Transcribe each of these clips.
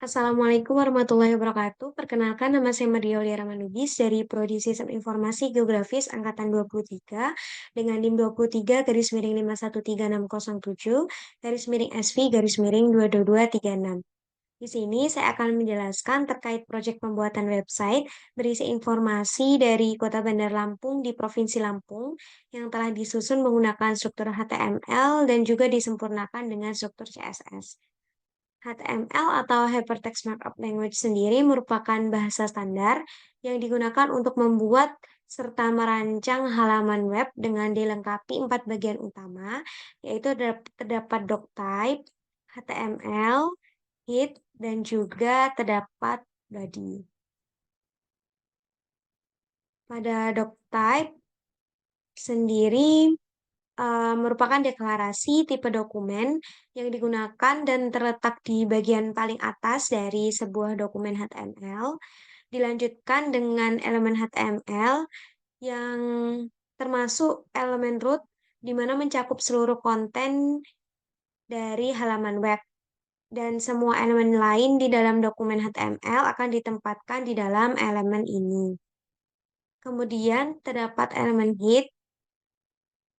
Assalamualaikum warahmatullahi wabarakatuh. Perkenalkan nama saya Maria Auliara Manubis dari Prodi Sistem Informasi Geografis Angkatan 23 dengan NIM 23 /5136607 /SV /22236. Di sini saya akan menjelaskan terkait proyek pembuatan website berisi informasi dari Kota Bandar Lampung di Provinsi Lampung yang telah disusun menggunakan struktur HTML dan juga disempurnakan dengan struktur CSS. HTML atau Hypertext Markup Language sendiri merupakan bahasa standar yang digunakan untuk membuat serta merancang halaman web dengan dilengkapi 4 bagian utama, yaitu terdapat doctype, HTML, head, dan juga terdapat body. Pada doctype sendiri merupakan deklarasi tipe dokumen yang digunakan dan terletak di bagian paling atas dari sebuah dokumen HTML, dilanjutkan dengan elemen HTML yang termasuk elemen root, di mana mencakup seluruh konten dari halaman web, dan semua elemen lain di dalam dokumen HTML akan ditempatkan di dalam elemen ini. Kemudian terdapat elemen head,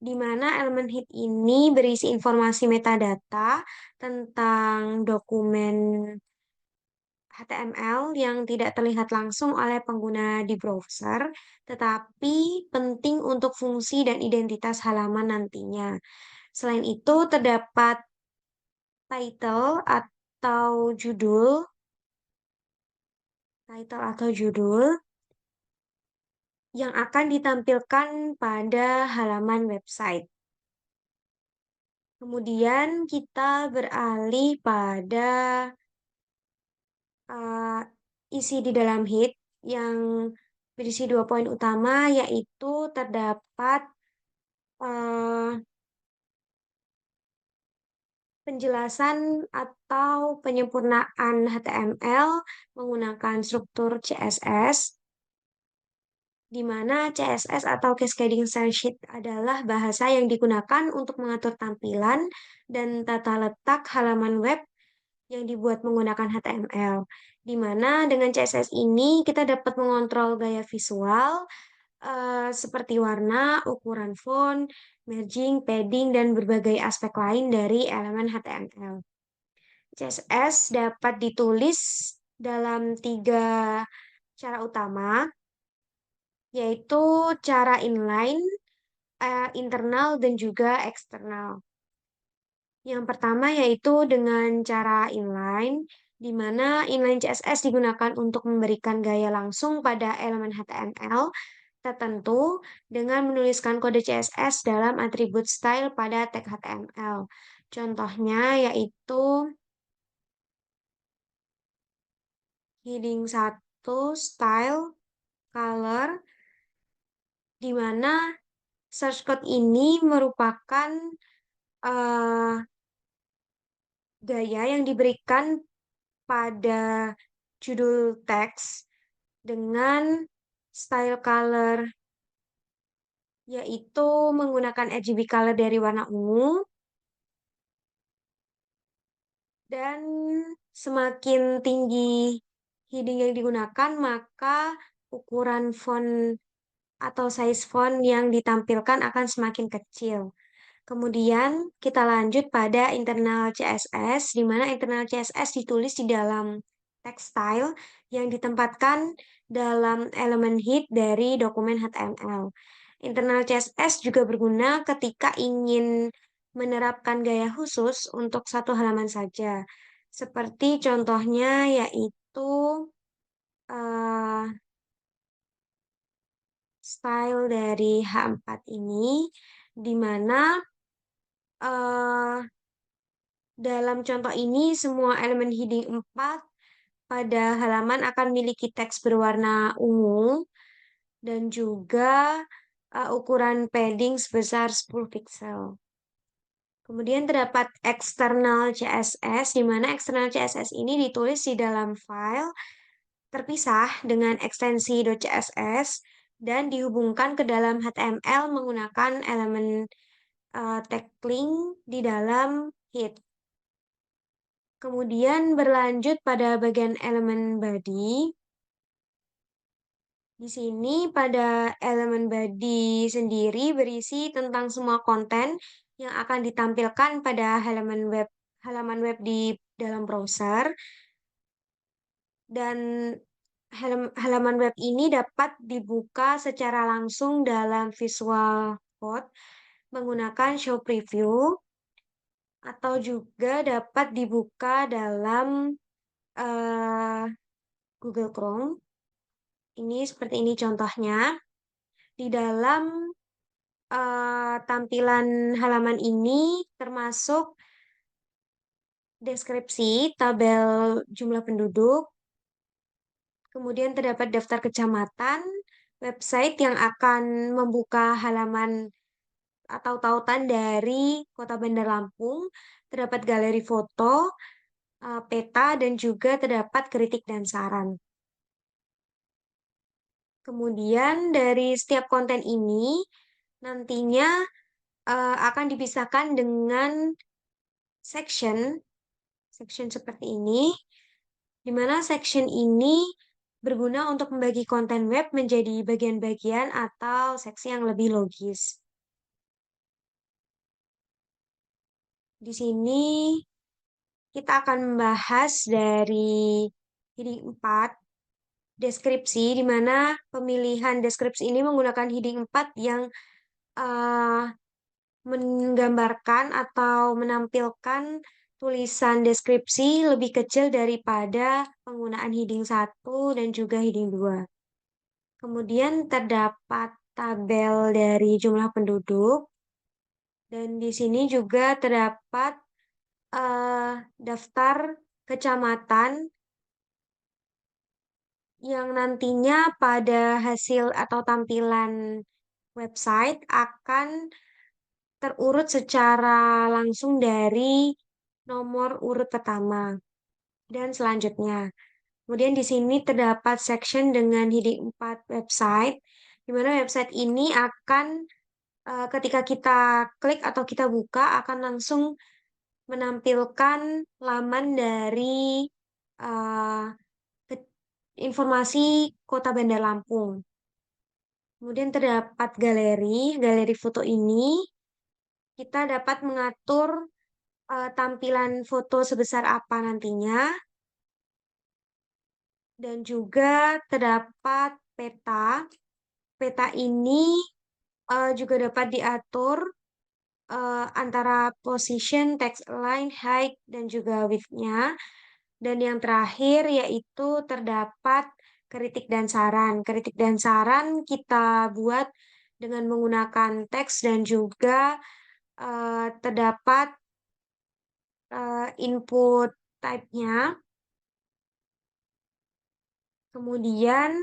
di mana elemen head ini berisi informasi metadata tentang dokumen HTML yang tidak terlihat langsung oleh pengguna di browser, tetapi penting untuk fungsi dan identitas halaman nantinya. Selain itu, terdapat title atau judul yang akan ditampilkan pada halaman website. Kemudian kita beralih pada isi di dalam head yang berisi 2 poin utama, yaitu terdapat penjelasan atau penyempurnaan HTML menggunakan struktur CSS, di mana CSS atau Cascading Style Sheet adalah bahasa yang digunakan untuk mengatur tampilan dan tata letak halaman web yang dibuat menggunakan HTML, di mana dengan CSS ini kita dapat mengontrol gaya visual seperti warna, ukuran font, merging, padding, dan berbagai aspek lain dari elemen HTML. CSS dapat ditulis dalam 3 cara utama, yaitu cara inline, internal, dan juga eksternal. Yang pertama yaitu dengan cara inline, di mana inline CSS digunakan untuk memberikan gaya langsung pada elemen HTML tertentu dengan menuliskan kode CSS dalam atribut style pada tag HTML. Contohnya yaitu heading 1 style color, di mana source code ini merupakan gaya yang diberikan pada judul teks dengan style color, yaitu menggunakan RGB color dari warna ungu, dan semakin tinggi heading yang digunakan, maka ukuran font atau size font yang ditampilkan akan semakin kecil. Kemudian kita lanjut pada internal CSS, di mana internal CSS ditulis di dalam text style yang ditempatkan dalam elemen head dari dokumen HTML. Internal CSS juga berguna ketika ingin menerapkan gaya khusus untuk satu halaman saja. Seperti contohnya yaitu uh, style dari H4 ini, di mana dalam contoh ini semua elemen heading 4 pada halaman akan memiliki teks berwarna ungu dan juga ukuran padding sebesar 10 pixel. Kemudian terdapat eksternal CSS, di mana eksternal CSS ini ditulis di dalam file terpisah dengan ekstensi .css dan dihubungkan ke dalam HTML menggunakan elemen tag link di dalam head. Kemudian berlanjut pada bagian elemen body. Di sini pada elemen body sendiri berisi tentang semua konten yang akan ditampilkan pada halaman web di dalam browser, dan halaman web ini dapat dibuka secara langsung dalam Visual Code menggunakan Show Preview, atau juga dapat dibuka dalam eh, Google Chrome. Ini seperti ini contohnya. Di dalam tampilan halaman ini termasuk deskripsi, tabel jumlah penduduk, kemudian terdapat daftar kecamatan, website yang akan membuka halaman atau tautan dari Kota Bandar Lampung, terdapat galeri foto, peta, dan juga terdapat kritik dan saran. Kemudian dari setiap konten ini nantinya akan dipisahkan dengan section, section seperti ini, di mana section ini berguna untuk membagi konten web menjadi bagian-bagian atau seksi yang lebih logis. Di sini kita akan membahas dari heading 4, deskripsi, di mana pemilihan deskripsi ini menggunakan heading 4 yang uh, menggambarkan atau menampilkan tulisan deskripsi lebih kecil daripada penggunaan heading 1 dan juga heading 2. Kemudian terdapat tabel dari jumlah penduduk, dan di sini juga terdapat daftar kecamatan yang nantinya pada hasil atau tampilan website akan terurut secara langsung dari nomor urut pertama dan selanjutnya. Kemudian di sini terdapat section dengan heading 4 website, di mana website ini akan ketika kita klik atau kita buka akan langsung menampilkan laman dari uh, informasi Kota Bandar Lampung. Kemudian terdapat galeri foto ini kita dapat mengatur tampilan foto sebesar apa nantinya, dan juga terdapat peta. Peta ini juga dapat diatur antara position, text align, height, dan juga width-nya. Dan yang terakhir yaitu terdapat kritik dan saran. Kritik dan saran kita buat dengan menggunakan teks, dan juga terdapat input type-nya. Kemudian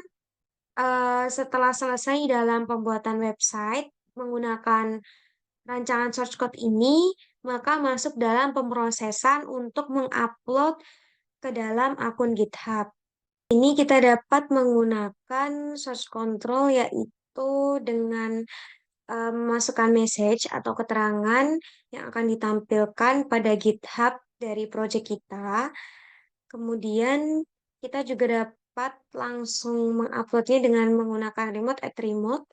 setelah selesai dalam pembuatan website menggunakan rancangan source code ini, maka masuk dalam pemrosesan untuk mengupload ke dalam akun GitHub. Ini kita dapat menggunakan source control, yaitu dengan memasukkan message atau keterangan yang akan ditampilkan pada GitHub dari project kita. Kemudian kita juga dapat langsung menguploadnya dengan menggunakan remote.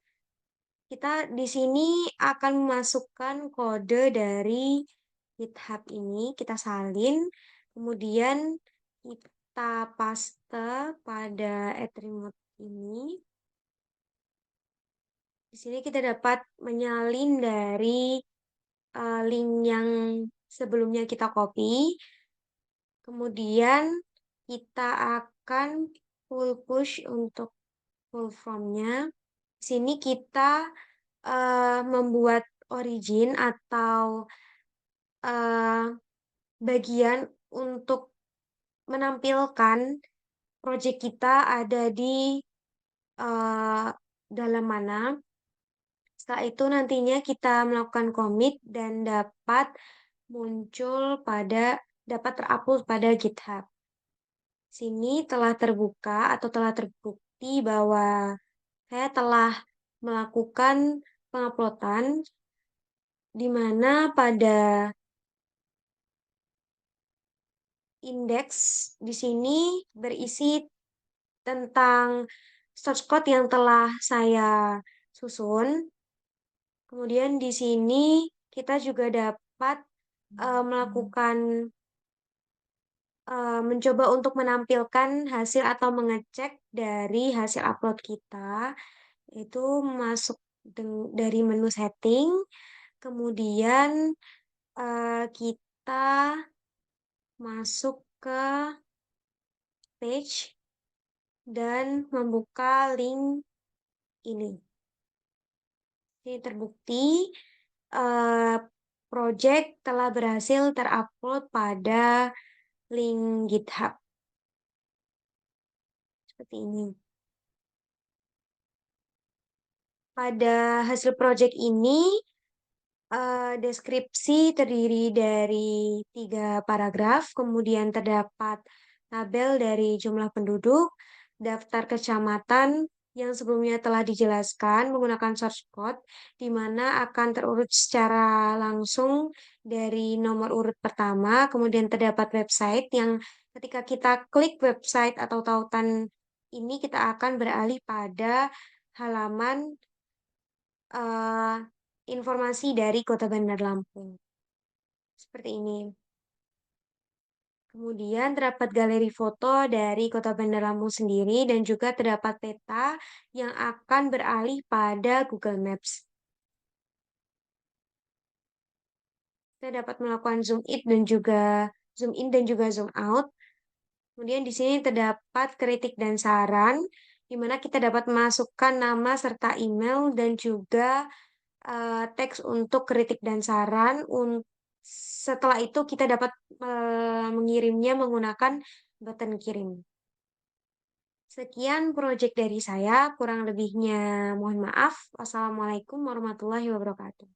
Kita di sini akan memasukkan kode dari GitHub ini, kita salin, kemudian kita paste pada remote ini. Di sini kita dapat menyalin dari link yang sebelumnya kita copy. Kemudian kita akan full push untuk full formnya. Di sini kita membuat origin atau uh, bagian untuk menampilkan project kita ada di uh, dalam mana. Setelah itu nantinya kita melakukan commit dan dapat terupload pada GitHub. Sini telah terbuka atau telah terbukti bahwa saya telah melakukan penguploadan, di mana pada Indeks di sini berisi tentang source code yang telah saya susun. Kemudian di sini kita juga dapat, melakukan, mencoba untuk menampilkan hasil atau mengecek dari hasil upload kita, itu masuk dari menu setting, kemudian, kita masuk ke page dan membuka link ini. Ini terbukti, eee, project telah berhasil terupload pada link GitHub, seperti ini. Pada hasil project ini, deskripsi terdiri dari 3 paragraf, kemudian terdapat tabel dari jumlah penduduk, daftar kecamatan yang sebelumnya telah dijelaskan menggunakan source code, di mana akan terurut secara langsung dari nomor urut pertama, kemudian terdapat website yang ketika kita klik website atau tautan ini, kita akan beralih pada halaman Eee, informasi dari Kota Bandar Lampung, seperti ini. Kemudian terdapat galeri foto dari Kota Bandar Lampung sendiri dan juga terdapat peta yang akan beralih pada Google Maps. Kita dapat melakukan zoom in dan juga zoom out. Kemudian di sini terdapat kritik dan saran, di mana kita dapat memasukkan nama serta email dan juga teks untuk kritik dan saran. Setelah itu kita dapat, mengirimnya menggunakan button kirim. Sekian project dari saya, kurang lebihnya mohon maaf. Wassalamualaikum warahmatullahi wabarakatuh.